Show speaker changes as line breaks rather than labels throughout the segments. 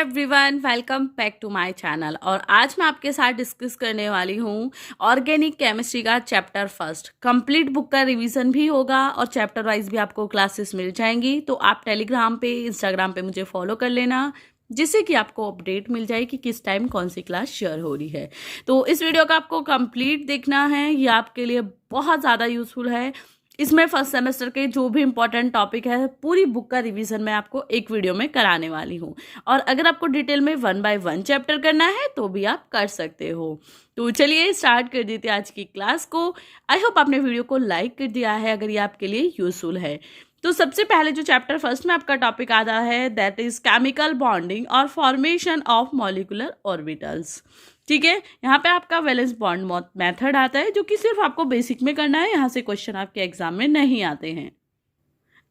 Everyone, welcome back to my channel. और आज मैं आपके साथ डिस्कस करने वाली हूँ ऑर्गेनिक केमिस्ट्री का चैप्टर फर्स्ट। कंप्लीट बुक का रिवीजन भी होगा और चैप्टर वाइज भी आपको क्लासेस मिल जाएंगी। तो आप टेलीग्राम पे, इंस्टाग्राम पे मुझे फॉलो कर लेना, जिससे कि आपको अपडेट मिल जाए कि किस टाइम कौन सी क्लास शेयर हो रही है। तो इस वीडियो का आपको कंप्लीट देखना है, ये आपके लिए बहुत ज़्यादा यूजफुल है। इसमें फर्स्ट सेमेस्टर के जो भी इंपॉर्टेंट टॉपिक है, पूरी बुक का रिवीजन मैं आपको एक वीडियो में कराने वाली हूँ। और अगर आपको डिटेल में 1 बाय 1 चैप्टर करना है तो भी आप कर सकते हो। तो चलिए स्टार्ट कर देते हैं आज की क्लास को। आई होप आपने वीडियो को लाइक कर दिया है अगर ये आपके लिए यूजफुल है। तो सबसे पहले जो चैप्टर फर्स्ट में आपका टॉपिक आता है, दैट इज केमिकल बॉन्डिंग और फॉर्मेशन ऑफ मॉलिक्यूलर ऑर्बिटल्स। ठीक है, यहाँ पे आपका वैलेंस बॉन्ड मेथड आता है, जो कि सिर्फ आपको बेसिक में करना है। यहाँ से क्वेश्चन आपके एग्जाम में नहीं आते हैं।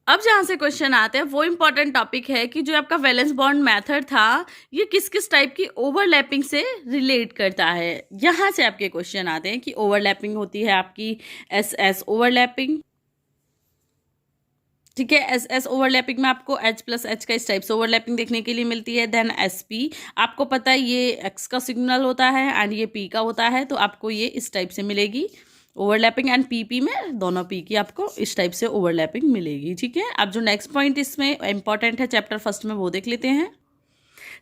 अब जहाँ से क्वेश्चन आते हैं वो इंपॉर्टेंट टॉपिक है कि जो आपका वैलेंस बॉन्ड मेथड था, ये किस किस टाइप की ओवरलैपिंग से रिलेट करता है। यहाँ से आपके क्वेश्चन आते हैं कि ओवरलैपिंग होती है आपकी एस एस ओवरलैपिंग। ठीक है, एस एस ओवरलैपिंग में आपको H प्लस H का इस टाइप से ओवरलैपिंग देखने के लिए मिलती है। देन SP, आपको पता है ये X का सिग्नल होता है एंड ये P का होता है, तो आपको ये इस टाइप से मिलेगी ओवरलैपिंग। एंड PP में दोनों P की आपको इस टाइप से ओवरलैपिंग मिलेगी। ठीक है, अब जो नेक्स्ट पॉइंट इसमें इंपॉर्टेंट है चैप्टर फर्स्ट में, वो देख लेते हैं।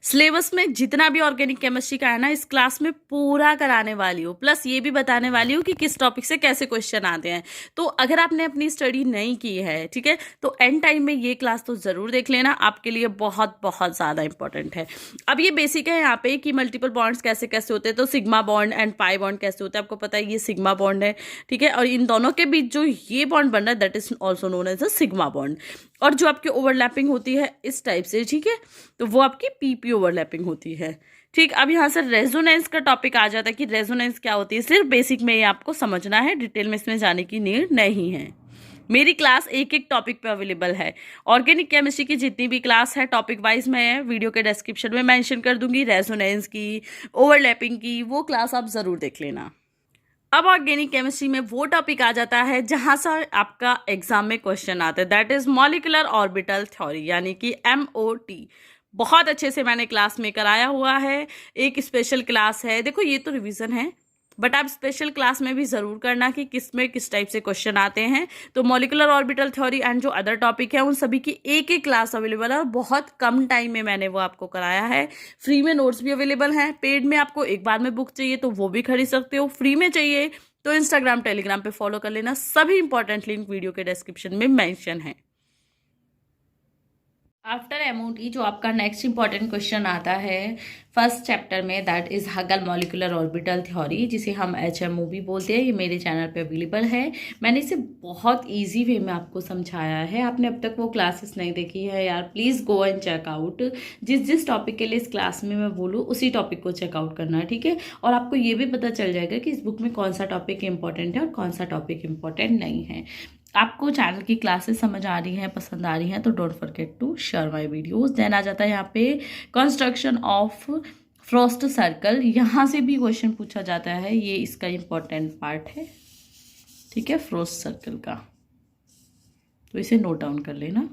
सिलेबस में जितना भी ऑर्गेनिक केमिस्ट्री का है ना, इस क्लास में पूरा कराने वाली हूँ, प्लस ये भी बताने वाली हूँ कि किस टॉपिक से कैसे क्वेश्चन आते हैं। तो अगर आपने अपनी स्टडी नहीं की है, ठीक है, तो एंड टाइम में ये क्लास तो जरूर देख लेना, आपके लिए बहुत बहुत ज़्यादा इंपॉर्टेंट है। अब ये बेसिक है यहाँ पे कि मल्टीपल बॉन्ड्स कैसे कैसे होते हैं। तो sigma bond and pi bond कैसे होते हैं, आपको पता है ये सिग्मा बॉन्ड है। ठीक है, और इन दोनों के बीच जो ये बॉन्ड बन रहा है, that is also known as a sigma bond. और जो आपकी ओवरलैपिंग होती है इस टाइप से, ठीक है, तो वो आपकी PP ओवरलैपिंग होती है। ठीक, अब यहाँ से रेजोनेंस का टॉपिक आ जाता है कि रेजोनेंस क्या होती है। सिर्फ बेसिक में ये आपको समझना है, डिटेल में इसमें जाने की नीड नहीं है। मेरी क्लास एक एक टॉपिक पे अवेलेबल है। ऑर्गेनिक केमिस्ट्री की जितनी भी क्लास है टॉपिक वाइज मैं वीडियो के डिस्क्रिप्शन में मेंशन कर दूंगी। रेजोनेंस की, ओवरलैपिंग की, वो क्लास आप जरूर देख लेना। अब ऑर्गेनिक केमिस्ट्री में वो टॉपिक आ जाता है जहां से आपका एग्जाम में क्वेश्चन आता है, that is molecular orbital theory, यानी कि MOT। बहुत अच्छे से मैंने क्लास में कराया हुआ है, एक स्पेशल क्लास है। देखो ये तो रिवीजन है, बट आप स्पेशल क्लास में भी जरूर करना कि किस में किस टाइप से क्वेश्चन आते हैं। तो मॉलिक्यूलर ऑर्बिटल थ्योरी एंड जो अदर टॉपिक है, उन सभी की एक एक क्लास अवेलेबल है और बहुत कम टाइम में मैंने वो आपको कराया है। फ्री में नोट्स भी अवेलेबल हैं। पेड में आपको एक बार में बुक चाहिए तो वो भी खरीद सकते हो। फ्री में चाहिए तो इंस्टाग्राम, टेलीग्राम पे फॉलो कर लेना। सभी इंपॉर्टेंट लिंक वीडियो के डिस्क्रिप्शन में मेंशन है। आफ्टर MOT जो आपका नेक्स्ट इंपॉर्टेंट क्वेश्चन आता है फर्स्ट चैप्टर में, दैट इज हगल मॉलिक्यूलर ऑर्बिटल थ्योरी, जिसे हम HMO भी बोलते हैं। ये मेरे चैनल पे अवेलेबल है। मैंने इसे बहुत इजी वे में आपको समझाया है। आपने अब तक वो क्लासेस नहीं देखी है यार, प्लीज़ गो एंड चेकआउट। जिस जिस टॉपिक के लिए इस क्लास में मैं बोलूँ उसी टॉपिक को चेकआउट करना है। ठीक है, और आपको ये भी पता चल जाएगा कि इस बुक में कौन सा टॉपिक इंपॉर्टेंट है और कौन सा टॉपिक इंपॉर्टेंट नहीं है। आपको चैनल की क्लासेस समझ आ रही हैं, पसंद आ रही हैं, तो don't forget to share my videos. Then आ जाता है यहाँ पे कंस्ट्रक्शन ऑफ फ्रॉस्ट सर्कल। यहाँ से भी क्वेश्चन पूछा जाता है, ये इसका इंपॉर्टेंट पार्ट है। ठीक है, फ्रॉस्ट सर्कल का, तो इसे नोट डाउन कर लेना।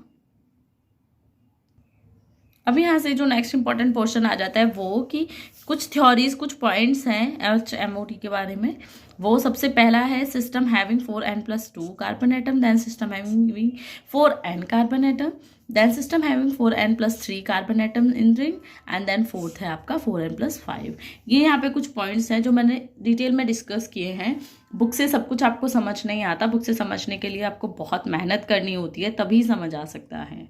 अब यहाँ से जो नेक्स्ट इंपॉर्टेंट पोर्शन आ जाता है वो कि कुछ थ्योरीज, कुछ पॉइंट्स हैं HMOT के बारे में। वो सबसे पहला है system having 4n+2 carbon atom, then system having 4n carbon atom, then system having 4n+3 carbon atom in ring, and then fourth है आपका 4n+5। ये यहाँ पे कुछ पॉइंट्स हैं जो मैंने डिटेल में डिस्कस किए हैं। बुक से सब कुछ आपको समझ नहीं आता। बुक से समझने के लिए आपको बहुत मेहनत करनी होती है, तभी समझ आ सकता है।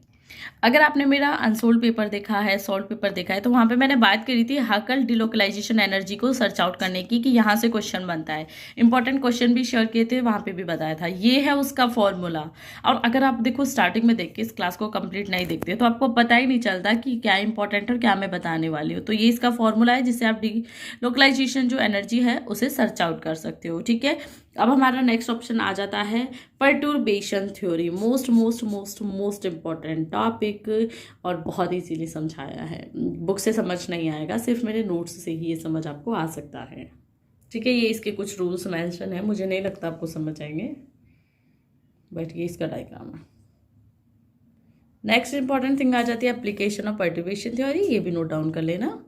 अगर आपने मेरा अनसोल्ड पेपर देखा है, सॉल्व पेपर देखा है, तो वहाँ पे मैंने बात करी थी हकल डिलोकलाइजेशन एनर्जी को सर्च आउट करने की, कि यहाँ से क्वेश्चन बनता है। इंपॉर्टेंट क्वेश्चन भी शेयर किए थे, वहाँ पे भी बताया था। ये है उसका फॉर्मूला। और अगर आप देखो स्टार्टिंग में देख के इस क्लास को कंप्लीट नहीं देखते तो आपको पता ही नहीं चलता कि क्या इंपॉर्टेंट और क्या मैं बताने वाली हूँ। तो ये इसका फॉर्मूला है जिससे आप डिलोकलाइजेशन जो एनर्जी है उसे सर्च आउट कर सकते हो। ठीक है, अब हमारा नेक्स्ट ऑप्शन आ जाता है perturbation theory. Most most most most important topic, और बहुत इजीली समझाया है। बुक से समझ नहीं आएगा, सिर्फ मेरे नोट्स से ही ये समझ आपको आ सकता है। ठीक है, ये इसके कुछ रूल्स मेंशन है, मुझे नहीं लगता आपको समझ आएंगे, बट ये इसका डायग्राम है। नेक्स्ट इंपॉर्टेंट थिंग आ जाती है एप्लीकेशन ऑफ पर्टिवेशन थ्योरी, ये भी नोट डाउन कर लेना।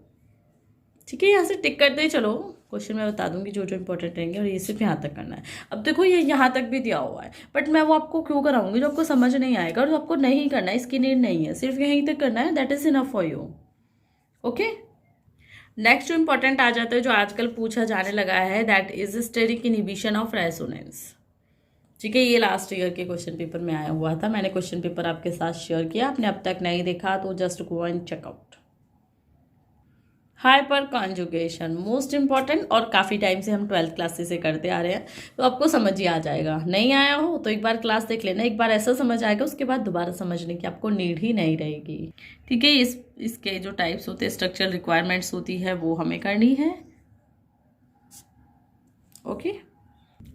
ठीक है, यहाँ से टिक करते ही चलो, क्वेश्चन मैं बता दूंगी जो जो इंपॉर्टेंट रहेंगे, और ये सिर्फ यहाँ तक करना है। अब देखो ये यहाँ तक भी दिया हुआ है, बट मैं वो आपको क्यों कराऊंगी जो आपको समझ नहीं आएगा और जो आपको नहीं करना है, इसकी नीड नहीं है, सिर्फ यहीं तक करना है, that is enough for you. Okay, next जो इंपॉर्टेंट आ जाता है जो आजकल पूछा जाने लगा है, that is steric inhibition of resonance. ठीक है, ये लास्ट ईयर के क्वेश्चन पेपर में आया हुआ था, मैंने क्वेश्चन पेपर आपके साथ शेयर किया, आपने अब तक नहीं देखा तो just go and check out. Hyperconjugation most important, और काफ़ी टाइम से हम 12th क्लासेस से करते आ रहे हैं, तो आपको समझ ही आ जाएगा। नहीं आया हो तो एक बार क्लास देख लेना, एक बार ऐसा समझ आएगा, उसके बाद दोबारा समझने की आपको नीड ही नहीं रहेगी। ठीक है, इसके जो टाइप्स होते हैं, स्ट्रक्चरल रिक्वायरमेंट्स होती है, वो हमें करनी है। ओके,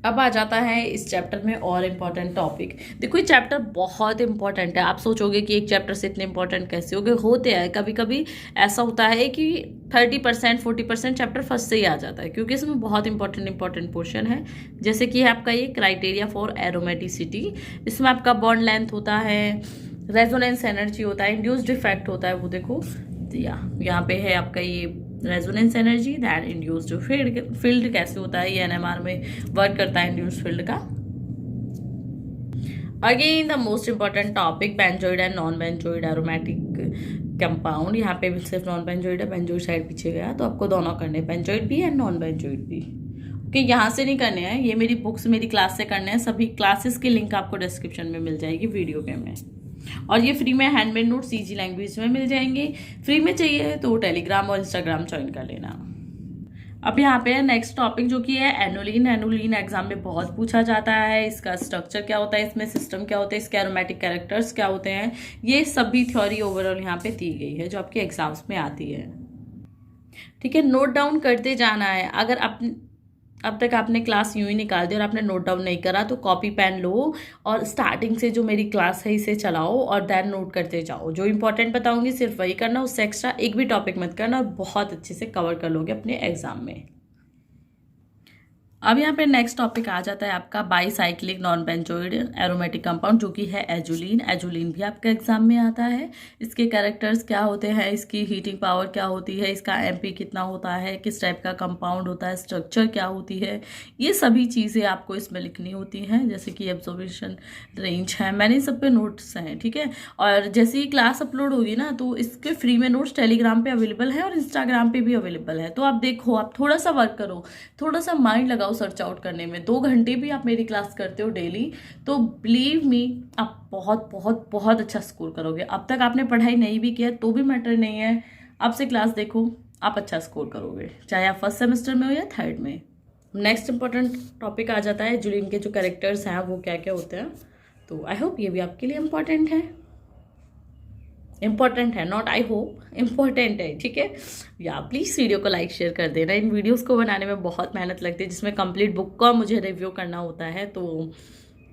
अब आ जाता है इस चैप्टर में और इम्पॉर्टेंट टॉपिक। देखो ये चैप्टर बहुत इंपॉर्टेंट है। आप सोचोगे कि एक चैप्टर से इतने इंपॉर्टेंट कैसे हो गए, होते हैं कभी कभी ऐसा होता है कि 30% 40% चैप्टर फर्स्ट से ही आ जाता है, क्योंकि इसमें बहुत इंपॉर्टेंट पोर्शन है। जैसे कि है आपका ये क्राइटेरिया फॉर एरोमेटिसिटी, इसमें आपका बॉन्ड लेंथ होता है, रेजोनेंस एनर्जी होता है, इंड्यूस्ड इफेक्ट होता है, वो देखो यहाँ पे है आपका ये resonance energy, that induced field कैसे होता है, ये एनएमआर में वर्क करता है इंड्यूस्ड फील्ड का। Again the most important topic, benzoid and non benzoid aromatic compound. यहाँ पे सिर्फ नॉन बेंजोइड है, बेंजोइड साइड पीछे गया, तो आपको दोनों करने, बेंजोइड भी एंड नॉन बेंजोइड भी। ओके, यहाँ से नहीं करने हैं, ये मेरी बुक्स मेरी क्लास से करने हैं। सभी क्लासेस की लिंक आपको डिस्क्रिप्शन में मिल जाएगी वीडियो के में, और ये फ्री में हैंडमेड नोट्स इजी लैंग्वेज में मिल जाएंगे। फ्री में चाहिए तो टेलीग्राम और इंस्टाग्राम ज्वाइन कर लेना। अब यहाँ पे नेक्स्ट टॉपिक जो कि है एनुलिन। एनुलिन एग्जाम में बहुत पूछा जाता है, इसका स्ट्रक्चर क्या होता है, इसमें सिस्टम क्या होता है, इसके एरोमेटिक कैरेक्टर्स क्या होते हैं, ये सभी थ्योरी ओवरऑल यहाँ पे दी गई है जो आपके एग्जाम्स में आती है। ठीक है, नोट डाउन करते जाना है। अगर अब तक आपने क्लास यूं ही निकाल दी और आपने नोट डाउन नहीं करा, तो कॉपी पेन लो और स्टार्टिंग से जो मेरी क्लास है इसे चलाओ और देन नोट करते जाओ। जो इंपॉर्टेंट बताऊंगी सिर्फ वही करना, उससे एक्स्ट्रा एक भी टॉपिक मत करना, और बहुत अच्छे से कवर कर लोगे अपने एग्जाम में। अब यहाँ पे नेक्स्ट टॉपिक आ जाता है आपका bicyclic non benzoid aromatic compound, जो कि है एजुलिन। एजुलिन भी आपके एग्जाम में आता है। इसके कैरेक्टर्स क्या होते हैं, इसकी हीटिंग पावर क्या होती है, इसका एमपी कितना होता है, किस टाइप का कंपाउंड होता है, स्ट्रक्चर क्या होती है, ये सभी चीज़ें आपको इसमें लिखनी होती हैं। जैसे कि एब्जॉर्प्शन रेंज है, मैंने सब पे नोट्स हैं। ठीक है, और जैसे ही क्लास अपलोड होगी ना, तो इसके फ्री में नोट्स टेलीग्राम पे अवेलेबल है और इंस्टाग्राम पे भी अवेलेबल है। तो आप देखो, आप थोड़ा सा वर्क करो, थोड़ा सा माइंड लगाओ सर्च आउट करने में। 2 घंटे भी आप मेरी क्लास करते हो डेली, तो बिलीव मी आप बहुत बहुत बहुत अच्छा स्कोर करोगे। अब तक आपने पढ़ाई नहीं भी किया तो भी मैटर नहीं है, अब से क्लास देखो, आप अच्छा स्कोर करोगे, चाहे आप फर्स्ट सेमेस्टर में हो या थर्ड में। नेक्स्ट इंपॉर्टेंट टॉपिक आ जाता है एजुलिन के जो कैरेक्टर्स हैं वो क्या क्या होते हैं। तो आई होप ये भी आपके लिए इम्पॉर्टेंट है, इम्पॉर्टेंट है, नॉट आई होप, इम्पॉर्टेंट है। ठीक है, या प्लीज़ वीडियो को लाइक शेयर कर देना। इन वीडियोस को बनाने में बहुत मेहनत लगती है, जिसमें कंप्लीट बुक का मुझे रिव्यू करना होता है, तो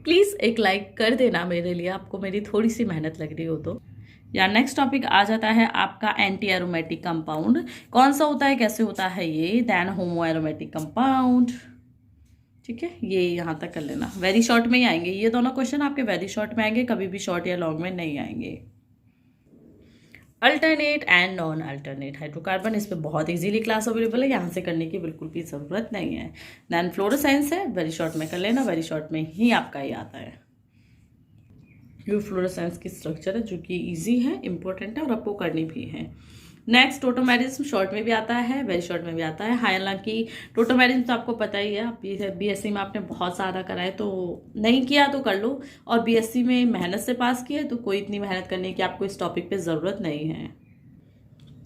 प्लीज़ एक लाइक कर देना मेरे लिए, आपको मेरी थोड़ी सी मेहनत लग रही हो तो। या नेक्स्ट टॉपिक आ जाता है आपका एंटी एरोमेटिक कंपाउंड। कौन सा होता है, कैसे होता है ये, देन होमो एरोमेटिक कंपाउंड। ठीक है, ये यहाँ तक कर लेना, वेरी शॉर्ट में ही आएंगे ये दोनों क्वेश्चन, आपके वेरी शॉर्ट में आएंगे, कभी भी शॉर्ट या लॉन्ग में नहीं आएंगे। Alternate and non alternate hydrocarbon, इस पर बहुत इजीली क्लास अवेलेबल है, यहाँ से करने की बिल्कुल भी ज़रूरत नहीं है। देन फ्लोरोसेंस है, वेरी शॉर्ट में कर लेना, वेरी शॉर्ट में ही आपका ये आता है। ये फ्लोरोसेंस की स्ट्रक्चर है जो कि इजी है, इंपॉर्टेंट है और आपको करनी भी है। नेक्स्ट टोटोमेरिज्म, शॉर्ट में भी आता है, वेरी शॉर्ट में भी आता है। हालांकि टोटोमेरिज्म तो आपको पता ही है, आप बीएससी में आपने बहुत सारा करा है, तो नहीं किया तो कर लो, और बीएससी में मेहनत से पास किया है तो कोई इतनी मेहनत करने की आपको इस टॉपिक पे ज़रूरत नहीं है।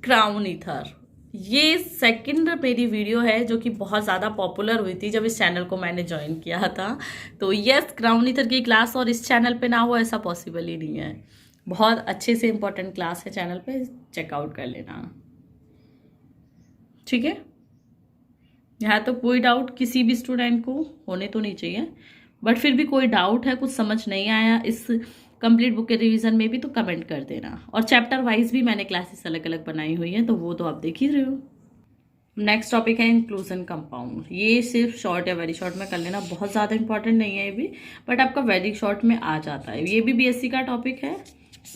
क्राउन ईथर, ये सेकंड मेरी वीडियो है जो कि बहुत ज़्यादा पॉपुलर हुई थी जब इस चैनल को मैंने ज्वाइन किया था। तो यस, क्राउन ईथर की क्लास और इस चैनल पे ना हो ऐसा पॉसिबल ही नहीं है। बहुत अच्छे से इंपॉर्टेंट क्लास है चैनल पे, चेकआउट कर लेना। ठीक है, यहाँ तो कोई डाउट किसी भी स्टूडेंट को होने तो नहीं चाहिए, बट फिर भी कोई डाउट है, कुछ समझ नहीं आया इस कंप्लीट बुक के रिवीजन में भी, तो कमेंट कर देना। और चैप्टर वाइज भी मैंने क्लासेस अलग अलग बनाई हुई हैं, तो वो तो आप देख ही रहे हो। नेक्स्ट टॉपिक है इंक्लूजन कंपाउंड। ये सिर्फ शॉर्ट या वेरी शॉर्ट में कर लेना, बहुत ज़्यादा इंपॉर्टेंट नहीं है ये भी, बट आपका वेरी शॉर्ट में आ जाता है। ये भी बीएससी का टॉपिक है,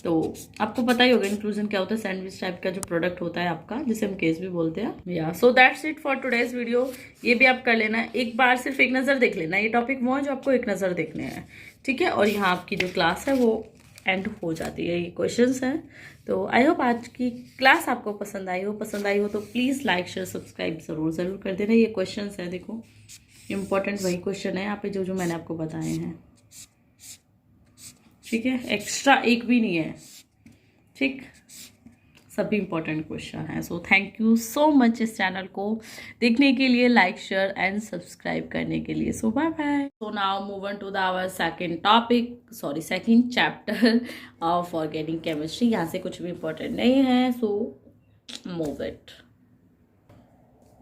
तो आपको पता ही होगा इंक्लूजन क्या होता है, सैंडविच टाइप का जो प्रोडक्ट होता है आपका, जिसे हम केस भी बोलते हैं। या so that's it for today's video. ये भी आप कर लेना, एक बार सिर्फ एक नज़र देख लेना। ये टॉपिक वो है जो आपको एक नज़र देखने हैं, ठीक है। और यहाँ आपकी जो क्लास है वो एंड हो जाती है। ये क्वेश्चंस हैं। तो आई होप आज की क्लास आपको पसंद आई हो तो प्लीज़ लाइक शेयर सब्सक्राइब ज़रूर कर देना। ये क्वेश्चंस है, देखो इंपॉर्टेंट वही क्वेश्चन है यहाँ पे जो मैंने आपको बताए हैं, ठीक है। एक्स्ट्रा एक भी नहीं है, ठीक। सभी इंपॉर्टेंट क्वेश्चन है। So thank you so much इस चैनल को देखने के लिए, लाइक शेयर एंड सब्सक्राइब करने के लिए। So bye bye. So now move on to the our second chapter of organic chemistry. यहाँ से कुछ भी इंपॉर्टेंट नहीं है, सो मूव इट।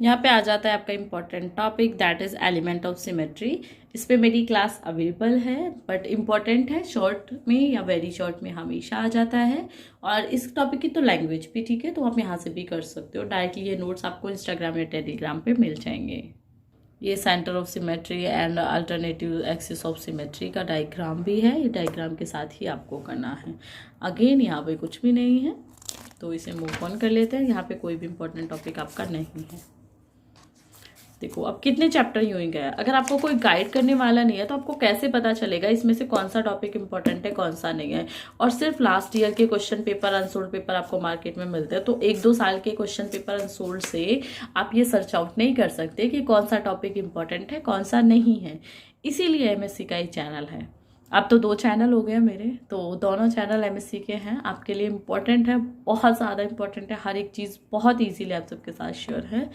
यहाँ पे आ जाता है आपका important topic, that is element of symmetry. इस पे मेरी क्लास अवेलेबल है, बट इम्पॉर्टेंट है, शॉर्ट में या वेरी शॉर्ट में हमेशा आ जाता है। और इस टॉपिक की तो लैंग्वेज भी ठीक है, तो आप यहाँ से भी कर सकते हो डायरेक्टली। ये नोट्स आपको इंस्टाग्राम या टेलीग्राम पे मिल जाएंगे। ये centre of symmetry and alternative axis of symmetry का डायग्राम भी है। ये डायग्राम के साथ ही आपको करना है। अगेन यहाँ पे कुछ भी नहीं है, तो इसे मूव ऑन कर लेते हैं। यहाँ पे कोई भी इंपॉर्टेंट टॉपिक आपका नहीं है। देखो अब कितने चैप्टर यूं ही गए। अगर आपको कोई गाइड करने वाला नहीं है तो आपको कैसे पता चलेगा इसमें से कौन सा टॉपिक इंपॉर्टेंट है, कौन सा नहीं है। और सिर्फ लास्ट ईयर के क्वेश्चन पेपर, अनसोल्ड पेपर आपको मार्केट में मिलते हैं, तो 1-2 साल के क्वेश्चन पेपर अनसोल्ड से आप ये सर्च आउट नहीं कर सकते कि कौन सा टॉपिक इंपॉर्टेंट है, कौन सा नहीं है। इसीलिए एमएससी का ही चैनल है। अब तो 2 चैनल हो गए मेरे, तो दोनों चैनल एमएससी के हैं। आपके लिए इम्पोर्टेंट है, बहुत ज़्यादा इम्पोर्टेंट है। हर एक चीज़ बहुत ईजीली आप सबके साथ शेयर है।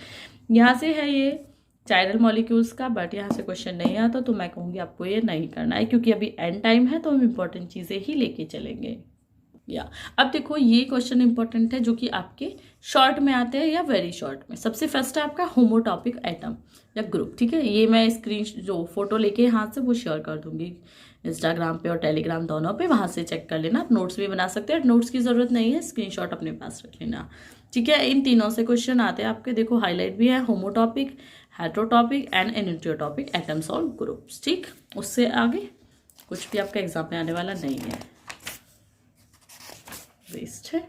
यहाँ से है ये चाइरल मॉलिक्यूल्स का, बट यहाँ से क्वेश्चन नहीं आता, तो मैं कहूँगी आपको ये नहीं करना है, क्योंकि अभी एंड टाइम है, तो हम इम्पोर्टेंट चीज़ें ही लेके चलेंगे। या अब देखो ये क्वेश्चन इंपॉर्टेंट है जो कि आपके शॉर्ट में आते हैं या वेरी शॉर्ट में। सबसे फर्स्ट है आपका होमोटॉपिक एटम या ग्रुप, ठीक है। ये मैं स्क्रीन जो फोटो लेके हाथ से वो शेयर कर दूंगी इंस्टाग्राम पे और टेलीग्राम दोनों पे, वहां से चेक कर लेना। आप नोट्स भी बना सकते हैं, नोट्स की जरूरत नहीं है, स्क्रीनशॉट अपने पास रख लेना, ठीक है। इन तीनों से क्वेश्चन आते हैं आपके, देखो हाईलाइट भी है, होमोटॉपिक, हेटेरोटॉपिक एंड एनिटियोटॉपिक एटम्स और ग्रुप्स, ठीक। उससे आगे कुछ भी आपका एग्जाम में आने वाला नहीं है, वेस्ट है।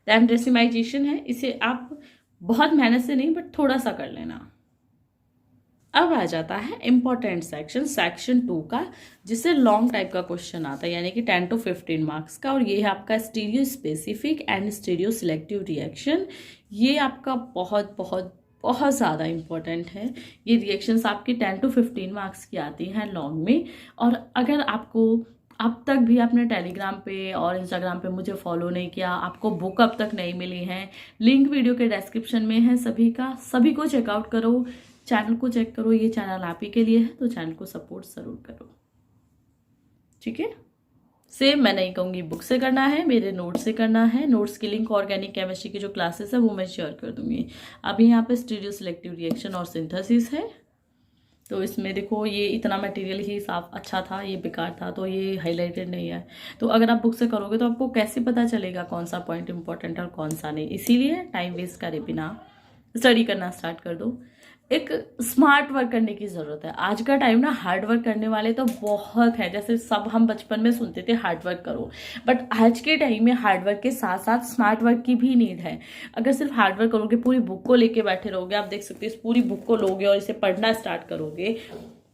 दैन डेसिमाइजेशन है, इसे आप बहुत मेहनत से नहीं बट थोड़ा सा कर लेना। अब आ जाता है इंपॉर्टेंट सेक्शन 2 का, जिससे लॉन्ग टाइप का क्वेश्चन आता है, यानी कि 10 to 15 मार्क्स का। और ये है आपका stereo specific and stereo selective reaction. ये आपका बहुत बहुत बहुत ज़्यादा इंपॉर्टेंट है। ये रिएक्शंस आपकी 10 to 15 मार्क्स की आती हैं लॉन्ग में। और अगर आपको अब तक भी आपने टेलीग्राम पे और इंस्टाग्राम पे मुझे फॉलो नहीं किया, आपको बुक अब तक नहीं मिली है, लिंक वीडियो के डिस्क्रिप्शन में है सभी का, सभी को चेकआउट करो, चैनल को चेक करो। ये चैनल आप ही के लिए है, तो चैनल को सपोर्ट जरूर करो, ठीक है। सेम मैं नहीं कहूँगी बुक से करना है, मेरे नोट से करना है। नोट्स की लिंक ऑर्गेनिक केमिस्ट्री की जो क्लासेस है वो मैं शेयर कर दूंगी। अभी यहाँ पे स्टीरियो सिलेक्टिव रिएक्शन और सिंथेसिस है, तो इसमें देखो ये इतना मटेरियल ही साफ अच्छा था, ये बेकार था, तो ये हाईलाइटेड नहीं है। तो अगर आप बुक से करोगे तो आपको कैसे पता चलेगा कौन सा पॉइंट इंपॉर्टेंट है और कौन सा नहीं। इसीलिए टाइम वेस्ट करे बिना स्टडी करना स्टार्ट कर दो। एक स्मार्ट वर्क करने की ज़रूरत है। आज का टाइम ना हार्ड वर्क करने वाले तो बहुत है, जैसे सब हम बचपन में सुनते थे हार्ड वर्क करो, बट आज के टाइम में हार्ड वर्क के साथ साथ स्मार्ट वर्क की भी नीड है। अगर सिर्फ हार्ड वर्क करोगे, पूरी बुक को लेके बैठे रहोगे, आप देख सकते हो इस पूरी बुक को लोगे और इसे पढ़ना स्टार्ट करोगे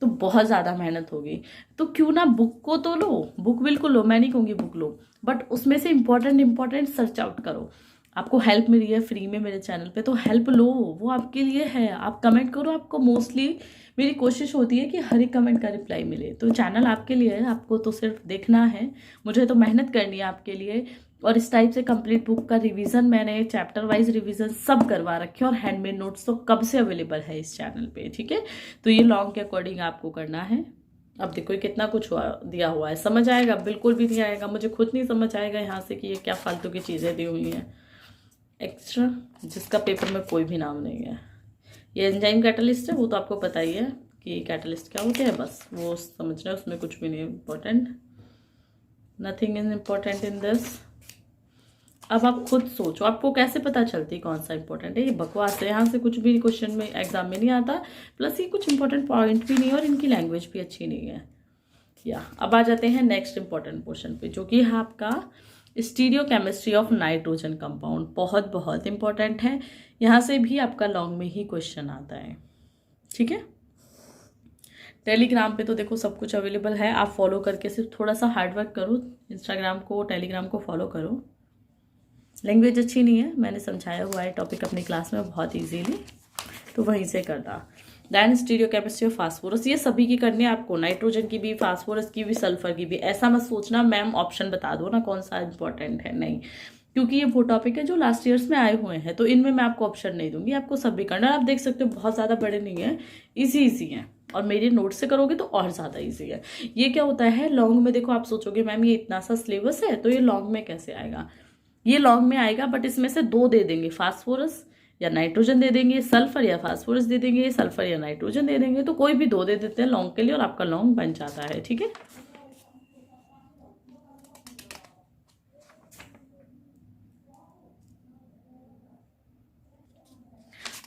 तो बहुत ज़्यादा मेहनत होगी। तो क्यों ना बुक को तो लो, बुक बिल्कुल लो, मैं नहीं कहूँगी बुक लो, बट उसमें से इंपॉर्टेंट सर्च आउट करो। आपको हेल्प मिली है फ्री में मेरे चैनल पे, तो हेल्प लो, वो आपके लिए है। आप कमेंट करो, आपको मोस्टली मेरी कोशिश होती है कि हर एक कमेंट का रिप्लाई मिले, तो चैनल आपके लिए है। आपको तो सिर्फ देखना है, मुझे तो मेहनत करनी है आपके लिए। और इस टाइप से कंप्लीट बुक का रिवीजन मैंने चैप्टर वाइज रिवीजन सब करवा रखे, और हैंडमेड नोट्स तो कब से अवेलेबल है इस चैनल पे, ठीक है। तो ये लॉन्ग के अकॉर्डिंग आपको करना है। अब देखो कितना कुछ दिया हुआ है, समझ आएगा? बिल्कुल भी नहीं आएगा, मुझे खुद नहीं समझ आएगा यहाँ से कि ये क्या फालतू की चीज़ें दी हुई हैं एक्स्ट्रा, जिसका पेपर में कोई भी नाम नहीं है। ये एंजाइम कैटलिस्ट है, वो तो आपको पता ही है कि कैटलिस्ट क्या होते हैं, बस वो समझना है, उसमें कुछ भी नहीं important, nothing is important in this. अब आप खुद सोचो, आपको कैसे पता चलती कौन सा इंपॉर्टेंट है? ये बकवास है, यहाँ से कुछ भी क्वेश्चन में एग्जाम में नहीं आता, प्लस ये कुछ इंपॉर्टेंट पॉइंट भी नहीं है और इनकी लैंग्वेज भी अच्छी नहीं है। या अब आ जाते हैं नेक्स्ट इंपॉर्टेंट क्वेश्चन पे, जो कि है आपका stereo chemistry of nitrogen compound, बहुत बहुत इंपॉर्टेंट है, यहाँ से भी आपका लॉन्ग में ही क्वेश्चन आता है। ठीक है, टेलीग्राम पे तो देखो सब कुछ अवेलेबल है, आप फॉलो करके सिर्फ थोड़ा सा हार्डवर्क करो, इंस्टाग्राम को टेलीग्राम को फॉलो करो। लैंग्वेज अच्छी नहीं है, मैंने समझाया हुआ है टॉपिक अपनी क्लास में बहुत इजीली, तो वहीं से करना। Then stereochemistry of phosphorus, ये सभी की करनी है आपको, नाइट्रोजन की भी, फास्फोरस की भी, सल्फर की भी। ऐसा मत सोचना मैम ऑप्शन बता दो ना कौन सा इंपॉर्टेंट है, नहीं, क्योंकि ये वो टॉपिक है जो लास्ट ईयर्स में आए हुए हैं, तो इनमें मैं आपको ऑप्शन नहीं दूंगी, आपको सब भी करना। आप देख सकते हो बहुत ज़्यादा बड़े नहीं है, इजी हैं, और मेरे नोट से करोगे तो और ज़्यादा ईजी है। ये क्या होता है लॉन्ग में, देखो आप सोचोगे मैम ये इतना सा सिलेबस है तो ये लॉन्ग में कैसे आएगा, ये लॉन्ग में आएगा, बट इसमें से 2 दे देंगे, फास्फोरस या नाइट्रोजन दे देंगे, सल्फर या फास्फोरस दे देंगे, सल्फर या नाइट्रोजन दे देंगे, तो कोई भी 2 दे देते हैं लॉन्ग के लिए और आपका लॉन्ग बन जाता है। ठीक है,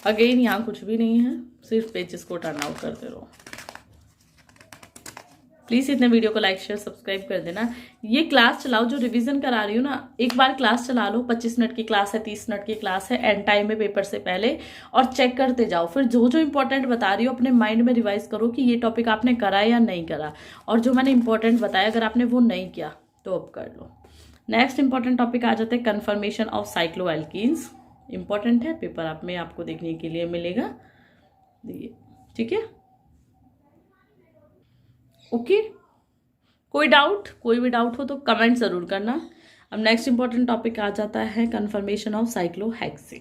अगेन यहाँ कुछ भी नहीं है, सिर्फ पेजेस को टर्न आउट करते रहो। प्लीज़ इतने वीडियो को लाइक शेयर सब्सक्राइब कर देना। ये क्लास चलाओ जो रिवीजन करा रही हूँ ना, एक बार क्लास चला लो, 25 मिनट की क्लास है, 30 मिनट की क्लास है, एंड टाइम में पेपर से पहले, और चेक करते जाओ। फिर जो जो इंपॉर्टेंट बता रही हो अपने माइंड में रिवाइज करो कि ये टॉपिक आपने करा या नहीं करा, और जो मैंने इंपॉर्टेंट बताया अगर आपने वो नहीं किया तो अब कर लो। नेक्स्ट इंपॉर्टेंट टॉपिक आ जाते हैं कन्फर्मेशन ऑफ साइक्लोएल्कीन्स, इंपॉर्टेंट है, पेपर आप में आपको देखने के लिए मिलेगा। ठीक है, ओके, कोई भी डाउट हो तो कमेंट जरूर करना। अब नेक्स्ट इंपॉर्टेंट टॉपिक आ जाता है कन्फर्मेशन ऑफ साइक्लोहेक्सिन।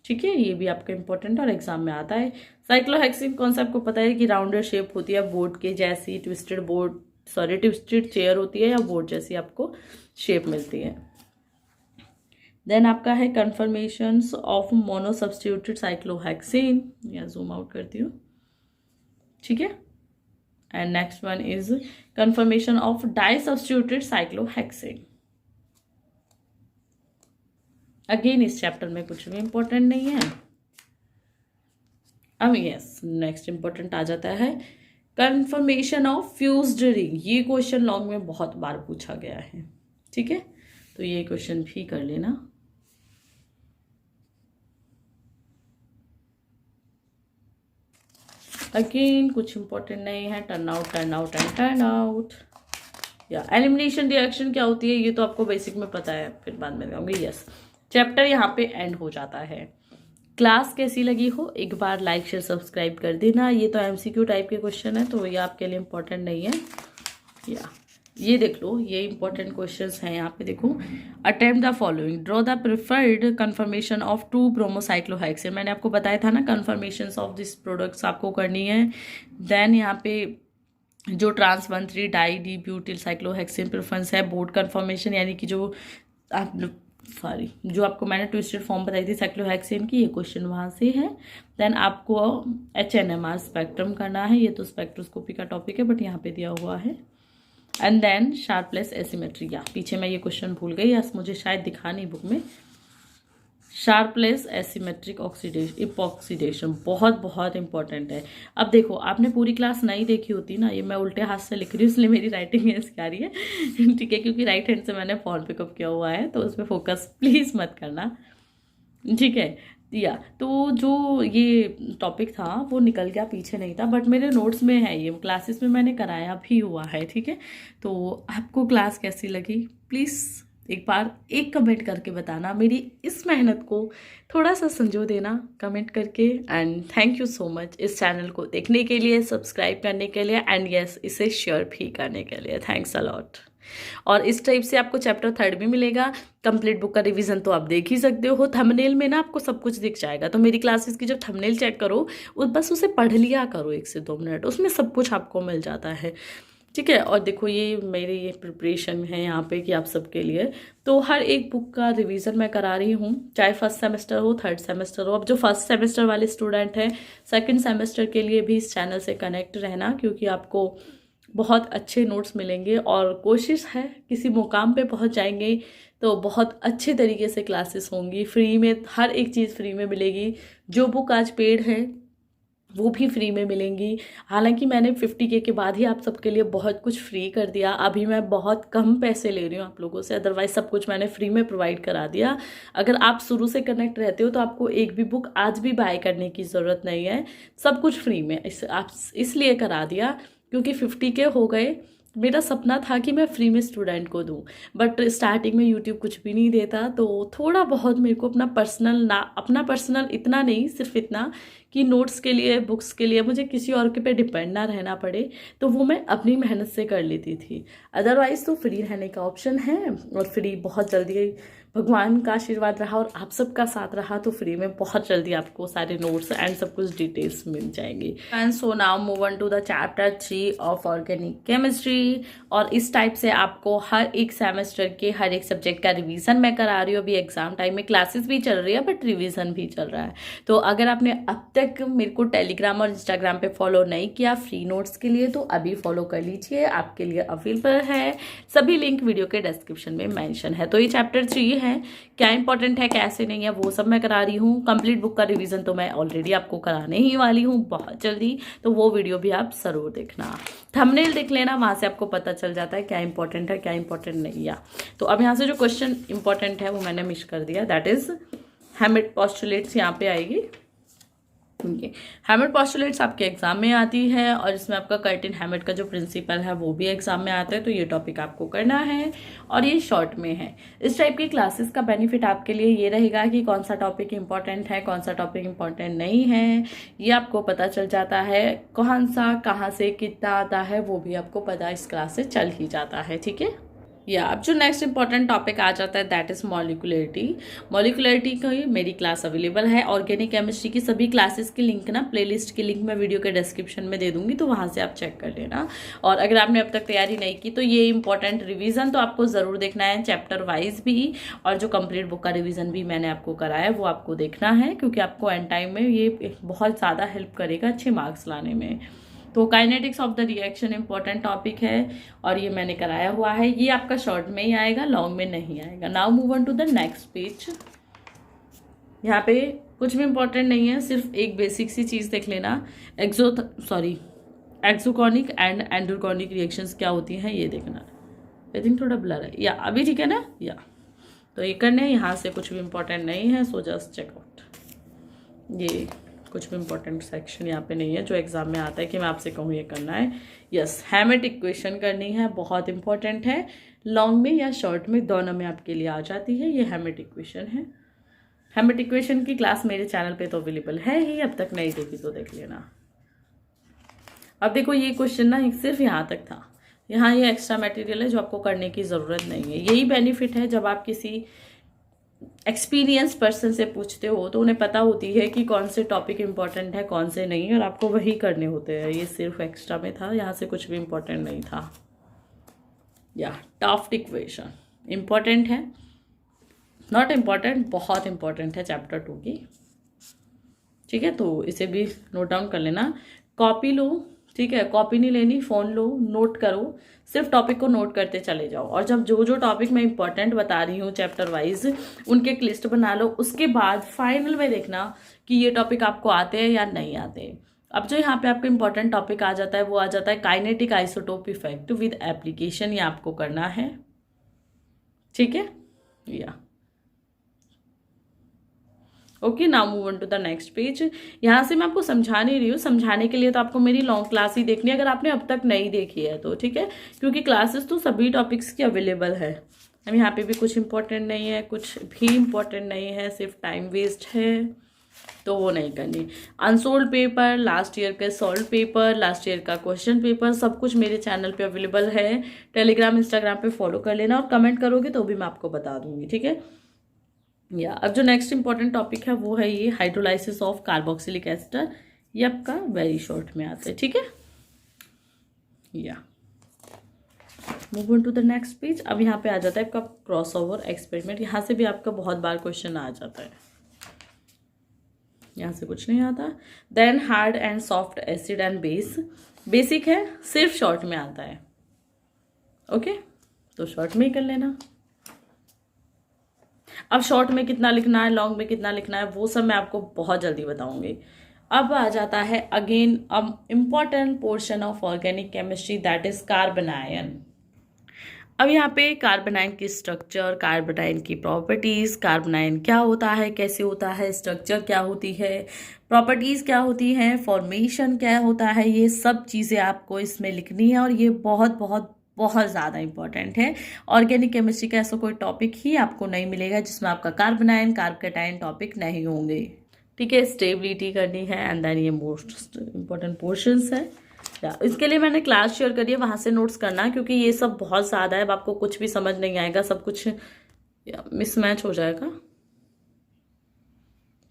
ठीक है, ये भी आपका इंपॉर्टेंट और एग्जाम में आता है। साइक्लोहेक्सिन कौन सा आपको पता है कि राउंडेड शेप होती है, बोर्ड के जैसी, ट्विस्टेड चेयर होती है या बोर्ड जैसी आपको शेप मिलती है। देन आपका है कन्फर्मेशन ऑफ मोनोसब्स्टिट्यूटेड साइक्लोहेक्सिन, या जूम आउट करती हूँ। ठीक है, and next one is confirmation of disubstituted cyclohexane। Again इस चैप्टर में कुछ भी इंपॉर्टेंट नहीं है। अब यस, नेक्स्ट इंपॉर्टेंट आ जाता है कंफर्मेशन ऑफ फ्यूज्ड रिंग। ये क्वेश्चन लॉन्ग में बहुत बार पूछा गया है। ठीक है, तो ये क्वेश्चन भी कर लेना। अगेन कुछ इंपॉर्टेंट नहीं है, टर्न आउट या एलिमिनेशन रिएक्शन क्या होती है ये तो आपको बेसिक में पता है, फिर बाद में कहूँगी। यस, चैप्टर यहाँ पे एंड हो जाता है। क्लास कैसी लगी हो एक बार लाइक शेयर सब्सक्राइब कर देना। ये तो एमसीक्यू टाइप के क्वेश्चन है तो ये आपके लिए इंपॉर्टेंट नहीं है। या ये देख लो, ये इंपॉर्टेंट क्वेश्चंस हैं यहाँ पे देखो। Attempt the following, draw the preferred confirmation of 2 ब्रोमोसाइक्लोहेक्सेन। मैंने आपको बताया था ना कन्फर्मेशन ऑफ दिस प्रोडक्ट्स आपको करनी है। देन यहाँ पे जो trans 1,3 di d butyl cyclohexane preference है, बोर्ड कन्फर्मेशन यानी कि जो जो आपको मैंने ट्विस्टेड फॉर्म बताई थी साइक्लोहेक्सेन की, ये क्वेश्चन वहाँ से है। देन आपको HNMR स्पेक्ट्रम करना है, ये तो स्पेक्ट्रोस्कोपी का टॉपिक है बट यहाँ पे दिया हुआ है। एंड देन शार्पलेस एसिमेट्री, या पीछे मैं ये क्वेश्चन भूल गई, या मुझे शायद दिखा नहीं बुक में। शार्पलेस एसिमेट्रिक ऑक्सीडेशन बहुत बहुत इंपॉर्टेंट है। अब देखो आपने पूरी क्लास नहीं देखी होती ना, ये मैं उल्टे हाथ से लिख रही हूँ इसलिए मेरी राइटिंग ऐसी आ रही है। ठीक है, क्योंकि राइट हैंड से मैंने फोन पिकअप किया हुआ है तो उस पर फोकस प्लीज मत करना। ठीक है, या तो जो ये टॉपिक था वो निकल गया, पीछे नहीं था, बट मेरे नोट्स में है, ये क्लासेस में मैंने कराया भी हुआ है। ठीक है, तो आपको क्लास कैसी लगी प्लीज़ एक बार एक कमेंट करके बताना, मेरी इस मेहनत को थोड़ा सा संजो देना कमेंट करके। And thank you so much इस चैनल को देखने के लिए, सब्सक्राइब करने के लिए, एंड यस इसे शेयर भी करने के लिए। Thanks a lot. और इस टाइप से आपको चैप्टर 3 भी मिलेगा। कंप्लीट बुक का रिवीजन तो आप देख ही सकते हो, थंबनेल में ना आपको सब कुछ दिख जाएगा। तो मेरी क्लासेस की जब थंबनेल चेक करो बस उसे पढ़ लिया करो 1 से 2 मिनट, उसमें सब कुछ आपको मिल जाता है। ठीक है, और देखो ये मेरी ये प्रिपरेशन है यहाँ पे कि आप सबके लिए, तो हर एक बुक का रिवीजन मैं करा रही हूँ, चाहे फर्स्ट सेमेस्टर हो 3rd सेमेस्टर हो। अब जो फर्स्ट सेमेस्टर वाले स्टूडेंट हैं 2nd सेमेस्टर के लिए भी इस चैनल से कनेक्ट रहना, क्योंकि आपको बहुत अच्छे नोट्स मिलेंगे और कोशिश है किसी मुकाम पे पहुंच जाएंगे तो बहुत अच्छे तरीके से क्लासेस होंगी, फ्री में हर एक चीज़ फ्री में मिलेगी। जो बुक आज पेड है वो भी फ्री में मिलेंगी। हालांकि मैंने 50K के बाद ही आप सबके लिए बहुत कुछ फ्री कर दिया, अभी मैं बहुत कम पैसे ले रही हूँ आप लोगों से, अदरवाइज सब कुछ मैंने फ्री में प्रोवाइड करा दिया। अगर आप शुरू से कनेक्ट रहते हो तो आपको एक भी बुक आज भी बाय करने की ज़रूरत नहीं है, सब कुछ फ्री में आप इसलिए करा दिया क्योंकि 50K हो गए। मेरा सपना था कि मैं फ्री में स्टूडेंट को दूं, बट स्टार्टिंग में यूट्यूब कुछ भी नहीं देता, तो थोड़ा बहुत मेरे को अपना पर्सनल इतना नहीं, सिर्फ इतना कि नोट्स के लिए, बुक्स के लिए मुझे किसी और के पे डिपेंड ना रहना पड़े, तो वो मैं अपनी मेहनत से कर लेती थी। अदरवाइज़ तो फ्री रहने का ऑप्शन है, और फ्री बहुत जल्दी भगवान का आशीर्वाद रहा और आप सबका साथ रहा तो फ्री में बहुत जल्दी आपको सारे नोट्स एंड सब कुछ डिटेल्स मिल जाएंगी। And so now move on to the chapter 3 of organic chemistry. और इस टाइप से आपको हर एक सेमेस्टर के हर एक सब्जेक्ट का रिवीजन मैं करा रही हूँ। अभी एग्जाम टाइम में क्लासेस भी चल रही है बट रिवीजन भी चल रहा है। तो अगर आपने अब तक मेरे को टेलीग्राम और इंस्टाग्राम पे फॉलो नहीं किया फ्री नोट्स के लिए, तो अभी फॉलो कर लीजिए, आपके लिए अवेलेबल है। सभी लिंक वीडियो के डिस्क्रिप्शन में मेंशन है। तो ये चैप्टर 3 है, क्या इंपॉर्टेंट है कैसे नहीं है वो सब मैं करा रही हूँ। कंप्लीट बुक का रिवीजन तो मैं ऑलरेडी आपको कराने ही वाली हूँ बहुत जल्दी, तो वो वीडियो भी आप जरूर देखना। थंबनेल देख लेना, वहां से आपको पता चल जाता है क्या इंपॉर्टेंट है क्या इंपॉर्टेंट नहीं है। तो अब यहाँ से जो क्वेश्चन इंपॉर्टेंट है वो मैंने मिस कर दिया, दैट इज हैमिट पॉस्टुलेट्स यहाँ पे आएगी। हैमिट पॉस्टुलेट्स आपके एग्जाम में आती है, और इसमें आपका कर्टिन हैमिट का जो प्रिंसिपल है वो भी एग्जाम में आता है, तो ये टॉपिक आपको करना है और ये शॉर्ट में है। इस टाइप की क्लासेस का बेनिफिट आपके लिए ये रहेगा कि कौन सा टॉपिक इंपॉर्टेंट है कौन सा टॉपिक इंपॉर्टेंट नहीं है, ये आपको पता चल जाता है। कौन सा कहाँ से कितना आता है वो भी आपको पता इस क्लास से चल ही जाता है, ठीक है। या अब जो नेक्स्ट इंपॉर्टेंट टॉपिक आ जाता है दैट इज मॉलिक्यूलरिटी। मॉलिक्यूलरिटी की मेरी क्लास अवेलेबल है। ऑर्गेनिक केमिस्ट्री की सभी क्लासेस की लिंक ना, प्लेलिस्ट की लिंक मैं वीडियो के डिस्क्रिप्शन में दे दूंगी, तो वहां से आप चेक कर लेना। और अगर आपने अब तक तैयारी नहीं की तो ये इंपॉर्टेंट रिवीजन तो आपको जरूर देखना है, चैप्टर वाइज भी, और जो कंप्लीट बुक का रिवीजन भी मैंने आपको कराया है वो आपको देखना है, क्योंकि आपको एंड टाइम में ये बहुत ज़्यादा हेल्प करेगा अच्छे मार्क्स लाने में। तो kinetics of the reaction important topic है और ये मैंने कराया हुआ है। ये आपका शॉर्ट में ही आएगा, लॉन्ग में नहीं आएगा। Now move on to the next page. यहाँ पे कुछ भी इंपॉर्टेंट नहीं है, सिर्फ एक बेसिक सी चीज़ देख लेना, एक्सोकॉनिक एंड एंडोकॉनिक रिएक्शंस क्या होती हैं ये देखना। आई थिंक थोड़ा ब्लर है, या अभी ठीक है ना, या तो ये करने यहाँ से कुछ भी इंपॉर्टेंट नहीं है, सो जस्ट चेक आउट। ये कुछ भी इंपॉर्टेंट सेक्शन यहाँ पे नहीं है जो एग्जाम में आता है कि मैं आपसे कहूँ ये करना है। यस, हैमिट इक्वेशन करनी है, बहुत इंपॉर्टेंट है, लॉन्ग में या शॉर्ट में दोनों में आपके लिए आ जाती है। ये हैमिट इक्वेशन है। हैमिट इक्वेशन की क्लास मेरे चैनल पे तो अवेलेबल है ही, अब तक नहीं देखी तो देख लेना। अब देखो ये क्वेश्चन ना सिर्फ यहाँ तक था, यहाँ ये एक्स्ट्रा मटेरियल है जो आपको करने की ज़रूरत नहीं है। यही बेनिफिट है जब आप किसी एक्सपीरियंस पर्सन से पूछते हो तो उन्हें पता होती है कि कौन से टॉपिक इंपॉर्टेंट है कौन से नहीं, और आपको वही करने होते हैं। ये सिर्फ एक्स्ट्रा में था, यहाँ से कुछ भी इंपॉर्टेंट नहीं था। या टॉफ्ट इक्वेशन इंपॉर्टेंट है, नॉट इम्पॉर्टेंट, बहुत इंपॉर्टेंट है चैप्टर 2 की, ठीक है। तो इसे भी नोट डाउन कर लेना, कॉपी लो, ठीक है, कॉपी नहीं लेनी, फ़ोन लो, नोट करो, सिर्फ टॉपिक को नोट करते चले जाओ। और जब जो जो टॉपिक मैं इंपॉर्टेंट बता रही हूँ चैप्टर वाइज उनके एक लिस्ट बना लो, उसके बाद फाइनल में देखना कि ये टॉपिक आपको आते हैं या नहीं आते। अब जो यहाँ पे आपको इंपॉर्टेंट टॉपिक आ जाता है वो आ जाता है kinetic isotope effect with application, ये आपको करना है, ठीक है। या okay, now move on to the next page. यहाँ से मैं आपको समझा नहीं रही हूँ, समझाने के लिए तो आपको मेरी लॉन्ग क्लास ही देखनी है अगर आपने अब तक नहीं देखी है तो, ठीक है, क्योंकि क्लासेस तो सभी टॉपिक्स की अवेलेबल है। अब यहाँ पे भी कुछ इंपॉर्टेंट नहीं है, कुछ भी इंपॉर्टेंट नहीं है, सिर्फ टाइम वेस्ट है, तो वो नहीं करनी। अनसोल्ड पेपर, लास्ट ईयर का सॉल्व पेपर, लास्ट ईयर का क्वेश्चन पेपर, सब कुछ मेरे चैनल पे अवेलेबल है। टेलीग्राम इंस्टाग्राम पे फॉलो कर लेना, और कमेंट करोगे तो भी मैं आपको बता दूंगी, ठीक है। या अब जो नेक्स्ट इंपॉर्टेंट टॉपिक है वो है ये हाइड्रोलाइसिस ऑफ कार्बोक्सिलिक एस्टर, ये आपका वेरी शॉर्ट में आता है, ठीक है। या move on to the next page. अब यहाँ पे आ जाता है आपका क्रॉसओवर एक्सपेरिमेंट, यहाँ से भी आपका बहुत बार क्वेश्चन आ जाता है, यहाँ से कुछ नहीं आता। Then hard and soft acid and base, basic है, सिर्फ शॉर्ट में आता है, ओके, तो शॉर्ट में ही कर लेना। अब शॉर्ट में कितना लिखना है, लॉन्ग में कितना लिखना है, वो सब मैं आपको बहुत जल्दी बताऊंगी। अब आ जाता है again important portion of organic chemistry, that is carbon ion. अब यहाँ पे कार्बन आयन की स्ट्रक्चर, कार्बन आयन की प्रॉपर्टीज, कार्बन आयन क्या होता है, कैसे होता है, स्ट्रक्चर क्या होती है, प्रॉपर्टीज क्या होती हैं, फॉर्मेशन क्या होता है, ये सब चीज़ें आपको इसमें लिखनी है और ये बहुत बहुत बहुत ज़्यादा इंपॉर्टेंट है। ऑर्गेनिक केमिस्ट्री का ऐसा कोई टॉपिक ही आपको नहीं मिलेगा जिसमें आपका कार्बन आयन, कार्बोकेटायन टॉपिक नहीं होंगे। ठीक है, स्टेबिलिटी करनी है एंड देन ये मोस्ट इंपॉर्टेंट पोर्शंस है। इसके लिए मैंने क्लास शेयर करी है, वहां से नोट्स करना, क्योंकि ये सब बहुत ज़्यादा है, अब आपको कुछ भी समझ नहीं आएगा, सब कुछ मिसमैच हो जाएगा।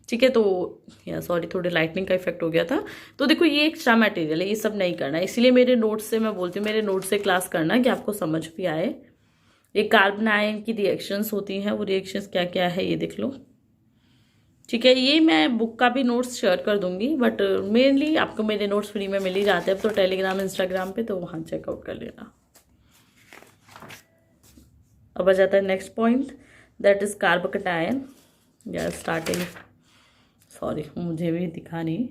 ठीक है, तो या सॉरी थोड़े लाइटनिंग का इफेक्ट हो गया था। तो देखो ये एक्स्ट्रा मटेरियल है, ये सब नहीं करना, इसलिए मेरे नोट्स से मैं बोलती हूँ मेरे नोट्स से क्लास करना कि आपको समझ भी आए। ये कार्बन आयन की रिएक्शंस होती हैं, वो रिएक्शंस क्या क्या है ये देख लो। ठीक है, ये मैं बुक का भी नोट्स शेयर कर दूंगी, बट मेनली आपको मेरे नोट्स फ्री में मिल ही जाते हैं, तो टेलीग्राम इंस्टाग्राम पे, तो वहाँ चेकआउट कर लेना। अब आ जाता है next point, that is carbocation. या स्टार्टिंग सॉरी मुझे भी दिखा नहीं,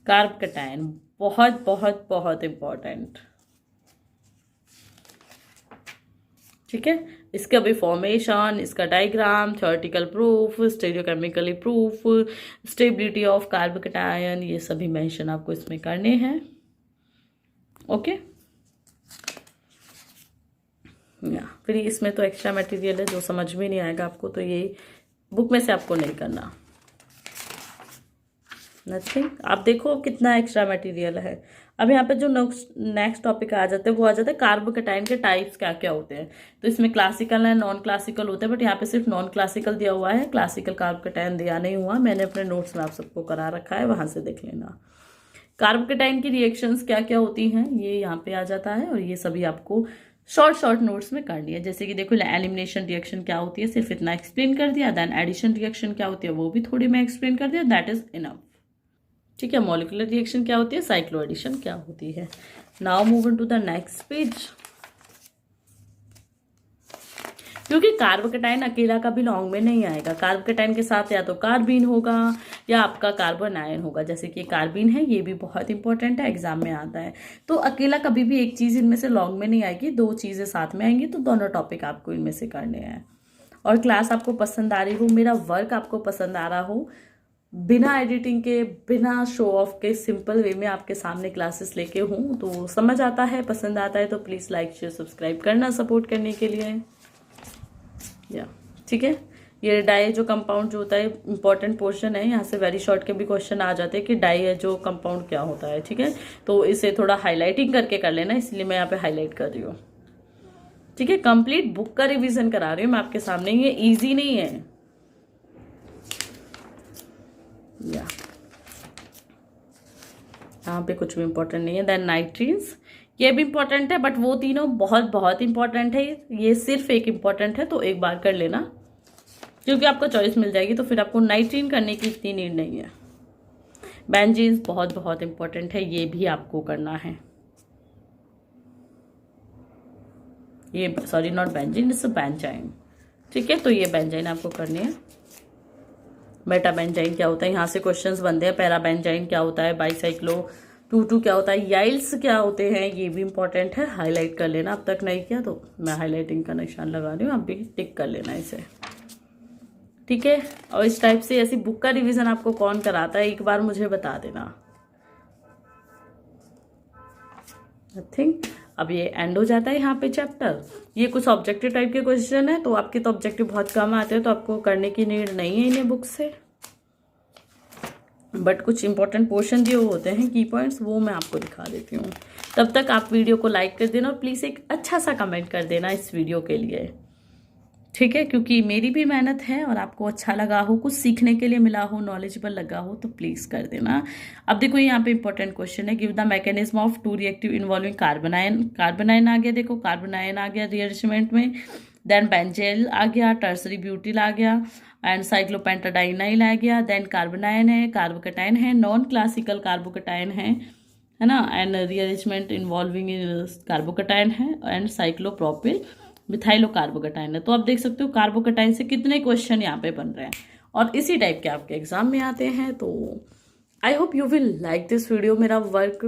कार्बोकेटायन बहुत बहुत बहुत इम्पॉर्टेंट। ठीक है, इसका भी फॉर्मेशन, इसका diagram, theoretical proof, stereochemically proof, stability of carbocation, ये सभी मेंशन आपको इसमें करने हैं। ओके, या फिर इसमें तो एक्स्ट्रा मटेरियल है जो समझ में नहीं आएगा आपको, तो ये बुक में से आपको नहीं करना, नथिंग। आप देखो कितना एक्स्ट्रा मटेरियल है। अब यहाँ पे जो नेक्स्ट टॉपिक आ जाते हैं वो आ जाता है कार्बोकेटायन के टाइप्स क्या क्या होते हैं। तो इसमें क्लासिकल है, नॉन क्लासिकल होते हैं, बट यहाँ पे सिर्फ नॉन क्लासिकल दिया हुआ है, क्लासिकल कार्बोकेटायन दिया नहीं हुआ। मैंने अपने नोट्स में आप सबको करा रखा है, वहां से देख लेना। कार्बोकेटायन की रिएक्शंस क्या क्या होती हैं ये यहाँ पे आ जाता है, और ये सभी आपको शॉर्ट नोट्स में करनी है। जैसे कि देखो एलिमिनेशन रिएक्शन क्या होती है, सिर्फ इतना एक्सप्लेन कर दिया। देन एडिशन रिएक्शन क्या होती है वो भी थोड़ी मैं एक्सप्लेन कर दिया, दैट इज इनफ। ठीक है, मॉलिक्यूलर रिएक्शन क्या होती है, साइक्लो एडिशन क्या होती है। Now move on to the next page. क्योंकि कार्बोकेटायन अकेला का भी लॉन्ग में नहीं आएगा, कार्बोकेटायन के साथ या तो कार्बीन होगा या आपका कार्बन आयन होगा। जैसे कि कार्बीन है, ये भी बहुत इंपॉर्टेंट है, एग्जाम में आता है। तो अकेला कभी भी एक चीज इनमें से लॉन्ग में नहीं आएगी, दो चीजें साथ में आएंगी, तो दोनों टॉपिक आपको इनमें से करने हैं। और क्लास आपको पसंद आ रही हो, मेरा वर्क आपको पसंद आ रहा हो, बिना एडिटिंग के, बिना शो ऑफ के, सिंपल वे में आपके सामने क्लासेस लेके हूँ, तो समझ आता है, पसंद आता है, तो प्लीज़ लाइक शेयर सब्सक्राइब करना सपोर्ट करने के लिए। या ठीक है, ये डाई जो कंपाउंड जो होता है इंपॉर्टेंट पोर्शन है, यहाँ से वेरी शॉर्ट के भी क्वेश्चन आ जाते हैं कि डाई है जो कंपाउंड क्या होता है। ठीक है, तो इसे थोड़ा हाईलाइटिंग करके कर लेना, इसलिए मैं यहाँ पे हाईलाइट कर रही हूँ। ठीक है, कंप्लीट बुक का रिवीजन करा रही हूँ मैं आपके सामने, ये ईजी नहीं है। या यहाँ पे कुछ भी इंपॉर्टेंट नहीं है। देन नाइट्रीन्स, ये भी इंपॉर्टेंट है, बट वो तीनों बहुत बहुत इंपॉर्टेंट है, ये सिर्फ एक इंपॉर्टेंट है, तो एक बार कर लेना, क्योंकि आपको चॉइस मिल जाएगी, तो फिर आपको नाइट्रीन करने की इतनी नीड नहीं है। बेंजीन्स बहुत बहुत इंपॉर्टेंट है, ये भी आपको करना है। ये sorry not benzene, it's benzene. ठीक है, तो ये बेंजाइन आपको करनी है। बेटा बेंजाइन क्या होता है, यहाँ से क्वेश्चंस बनते हैं। पैरा बेंजाइन क्या होता है, बाईसाइक्लो 2,2 क्या होता है, याइल्स क्या होते हैं, ये भी इंपॉर्टेंट है, हाईलाइट कर लेना। अब तक नहीं किया तो मैं हाईलाइटिंग का निशान लगा रही हूँ, आप भी टिक कर लेना इसे। ठीक है, और इस टाइप से ऐसी बुक का रिवीजन आपको कौन कराता है, एक बार मुझे बता देना। आई थिंक अब ये एंड हो जाता है यहाँ पे चैप्टर। ये कुछ ऑब्जेक्टिव टाइप के क्वेश्चन है, तो आपके तो ऑब्जेक्टिव बहुत कम आते हैं, तो आपको करने की नीड नहीं है इन्हें बुक से, बट कुछ इंपॉर्टेंट पोर्शन जो होते हैं की पॉइंट्स, वो मैं आपको दिखा देती हूँ। तब तक आप वीडियो को लाइक कर देना और प्लीज़ एक अच्छा सा कमेंट कर देना इस वीडियो के लिए। ठीक है, क्योंकि मेरी भी मेहनत है और आपको अच्छा लगा हो, कुछ सीखने के लिए मिला हो, नॉलेजेबल लगा हो, तो प्लीज़ कर देना। अब देखो यहाँ पे इंपॉर्टेंट क्वेश्चन है, give the mechanism of two reactive involving carbon ion. Carbon ion आ गया, देखो कार्बन आयन आ गया रिअरेंजमेंट में, देन बेंजेल आ गया, टर्सरी ब्यूटिल आ गया, एंड साइक्लोपेंटाडाइनाइल आ गया, देन कार्बन आयन है, कार्बोकेटायन है, नॉन क्लासिकल कार्बोकेटायन है ना, एंड रीअरेंजमेंट इन्वॉल्विंग कार्बोकेटायन है, एंड साइक्लोप्रोपिल मिथाइलो कार्बोकेटायन है। तो आप देख सकते हो कार्बोकेटायन से कितने क्वेश्चन यहाँ पे बन रहे हैं, और इसी टाइप के आपके एग्जाम में आते हैं। तो I hope you will like this video. मेरा वर्क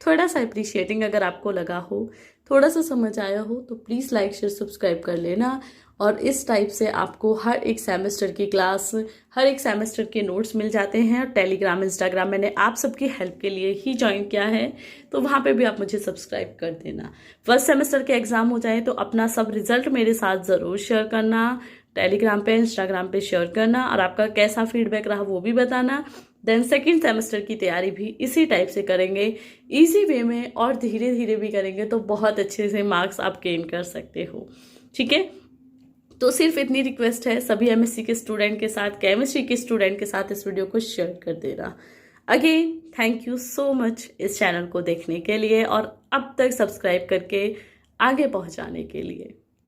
थोड़ा सा अप्रिशिएटिंग अगर आपको लगा हो, थोड़ा सा समझ आया हो, तो प्लीज़ लाइक शेयर सब्सक्राइब कर लेना। और इस टाइप से आपको हर एक सेमेस्टर की क्लास, हर एक सेमेस्टर के नोट्स मिल जाते हैं। और टेलीग्राम, इंस्टाग्राम मैंने आप सबकी हेल्प के लिए ही ज्वाइन किया है, तो वहाँ पे भी आप मुझे सब्सक्राइब कर देना। फर्स्ट सेमेस्टर के एग्ज़ाम हो जाए तो अपना सब रिजल्ट मेरे साथ ज़रूर शेयर करना, टेलीग्राम पे, इंस्टाग्राम पे शेयर करना, और आपका कैसा फीडबैक रहा वो भी बताना। देन सेकेंड सेमेस्टर की तैयारी भी इसी टाइप से करेंगे, इजी वे में और धीरे धीरे भी करेंगे, तो बहुत अच्छे से मार्क्स आप गेन कर सकते हो। ठीक है, तो सिर्फ इतनी रिक्वेस्ट है सभी एमएससी के स्टूडेंट के साथ, केमिस्ट्री के स्टूडेंट के साथ इस वीडियो को शेयर कर देना। Again thank you so much इस चैनल को देखने के लिए और अब तक सब्सक्राइब करके आगे पहुंचाने के लिए।